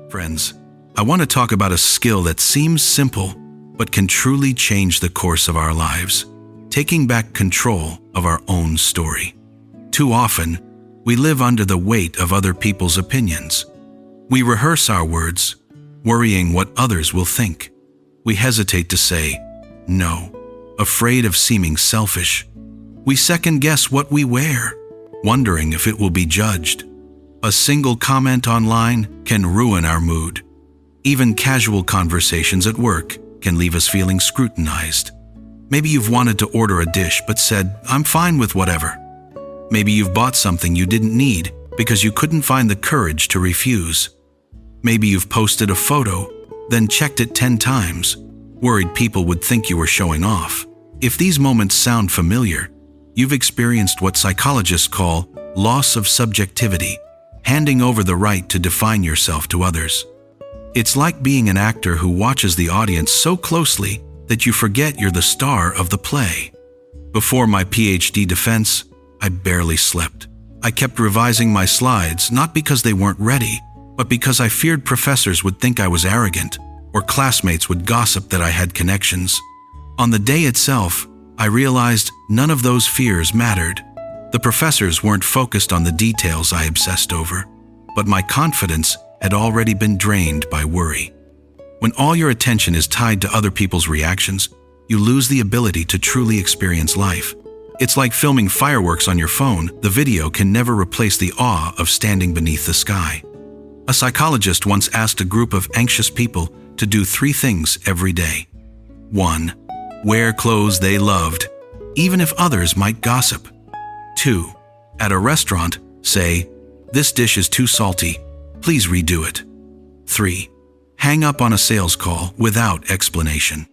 Friends, I want to talk about a skill that seems simple, but can truly change the course of our lives, taking back control of our own story. Too often, we live under the weight of other people's opinions. We rehearse our words, worrying what others will think. We hesitate to say no, afraid of seeming selfish. We second-guess what we wear, wondering if it will be judged. A single comment online can ruin our mood. Even casual conversations at work can leave us feeling scrutinized. Maybe you've wanted to order a dish but said, "I'm fine with whatever." Maybe you've bought something you didn't need because you couldn't find the courage to refuse. Maybe you've posted a photo, then checked it 10 times, worried people would think you were showing off. If these moments sound familiar, you've experienced what psychologists call loss of subjectivity, handing over the right to define yourself to others. It's like being an actor who watches the audience so closely that you forget you're the star of the play. Before my PhD defense, I barely slept. I kept revising my slides, not because they weren't ready, but because I feared professors would think I was arrogant, or classmates would gossip that I had connections. On the day itself, I realized none of those fears mattered. The professors weren't focused on the details I obsessed over, but my confidence had already been drained by worry. When all your attention is tied to other people's reactions, you lose the ability to truly experience life. It's like filming fireworks on your phone. The video can never replace the awe of standing beneath the sky. A psychologist once asked a group of anxious people to do 3 things every day. 1. Wear clothes they loved, even if others might gossip. 2. At a restaurant, say, "This dish is too salty. Please redo it." 3. Hang up on a sales call without explanation.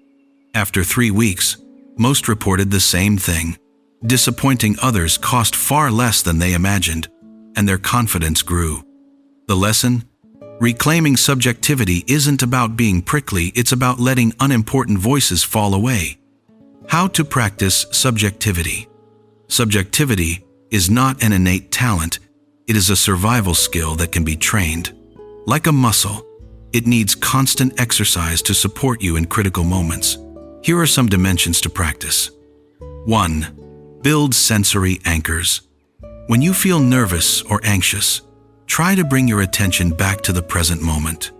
After 3 weeks, most reported the same thing. Disappointing others cost far less than they imagined, and their confidence grew. The lesson? Reclaiming subjectivity isn't about being prickly, it's about letting unimportant voices fall away. How to practice subjectivity? Subjectivity is not an innate talent. It is a survival skill that can be trained. Like a muscle, it needs constant exercise to support you in critical moments. Here are some dimensions to practice. 1. Build sensory anchors. When you feel nervous or anxious, try to bring your attention back to the present moment.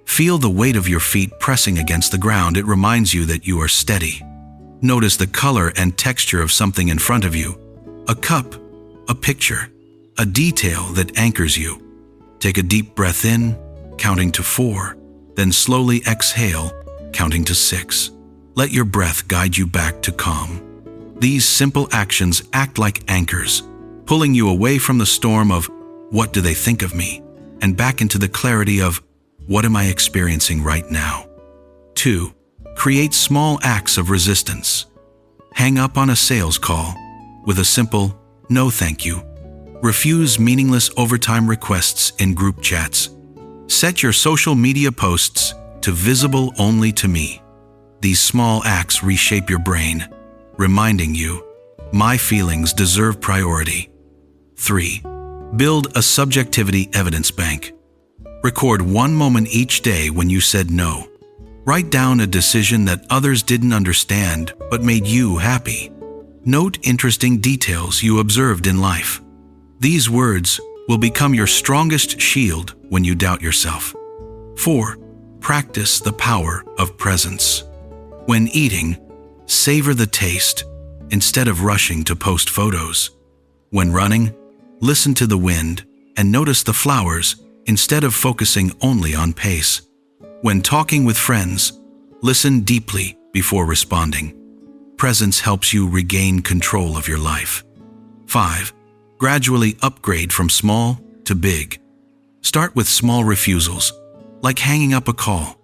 Feel the weight of your feet pressing against the ground. It reminds you that you are steady. Notice the color and texture of something in front of you. A cup, a picture, a detail that anchors you. Take a deep breath in, counting to 4, then slowly exhale, counting to 6. Let your breath guide you back to calm. These simple actions act like anchors, pulling you away from the storm of "what do they think of me?" and back into the clarity of "what am I experiencing right now?" 2. Create small acts of resistance. Hang up on a sales call with a simple "no thank you." Refuse meaningless overtime requests in group chats. Set your social media posts to visible only to me. These small acts reshape your brain, reminding you, my feelings deserve priority. 3. Build a subjectivity evidence bank. Record one moment each day when you said no. Write down a decision that others didn't understand but made you happy. Note interesting details you observed in life. These words will become your strongest shield when you doubt yourself. 4. Practice the power of presence. When eating, savor the taste instead of rushing to post photos. When running, listen to the wind and notice the flowers instead of focusing only on pace. When talking with friends, listen deeply before responding. Presence helps you regain control of your life. 5. Gradually upgrade from small to big. Start with small refusals, like hanging up a call.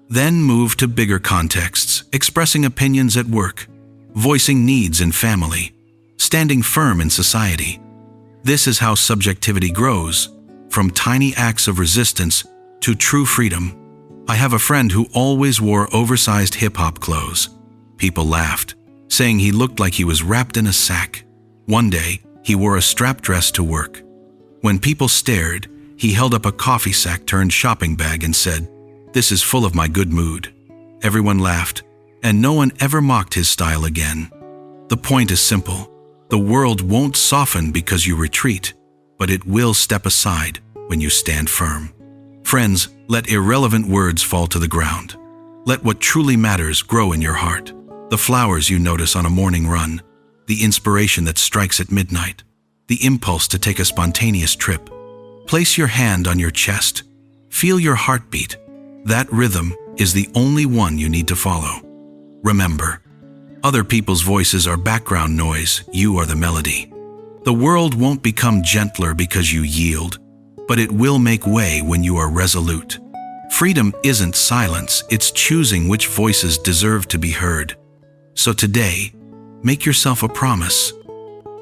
Then move to bigger contexts, expressing opinions at work, voicing needs in family, standing firm in society. This is how subjectivity grows, from tiny acts of resistance to true freedom. I have a friend who always wore oversized hip-hop clothes. People laughed, saying he looked like he was wrapped in a sack. One day, he wore a strap dress to work. When people stared, He held up a coffee sack turned shopping bag and said, "This is full of my good mood." Everyone laughed, and no one ever mocked his style again. The point is simple. The world won't soften because you retreat, but it will step aside when you stand firm. Friends, let irrelevant words fall to the ground. Let what truly matters grow in your heart. The flowers you notice on a morning run, the inspiration that strikes at midnight, the impulse to take a spontaneous trip. Place your hand on your chest. Feel your heartbeat. That rhythm is the only one you need to follow. Remember, other people's voices are background noise, you are the melody. The world won't become gentler because you yield, but it will make way when you are resolute. Freedom isn't silence, it's choosing which voices deserve to be heard. So today, make yourself a promise.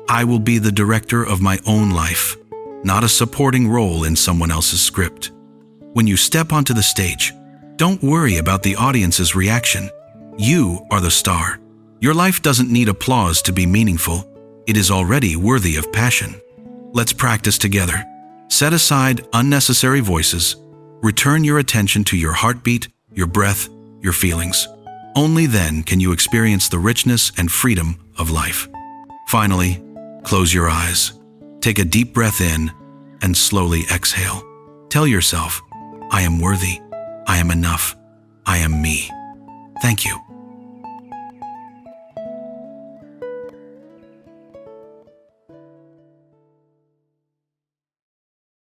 I will be the director of my own life, not a supporting role in someone else's script. When you step onto the stage, don't worry about the audience's reaction. You are the star. Your life doesn't need applause to be meaningful. It is already worthy of passion. Let's practice together. Set aside unnecessary voices. Return your attention to your heartbeat, your breath, your feelings. Only then can you experience the richness and freedom of life. Finally, close your eyes. Take a deep breath in and slowly exhale. Tell yourself, I am worthy. I am enough. I am me. Thank you.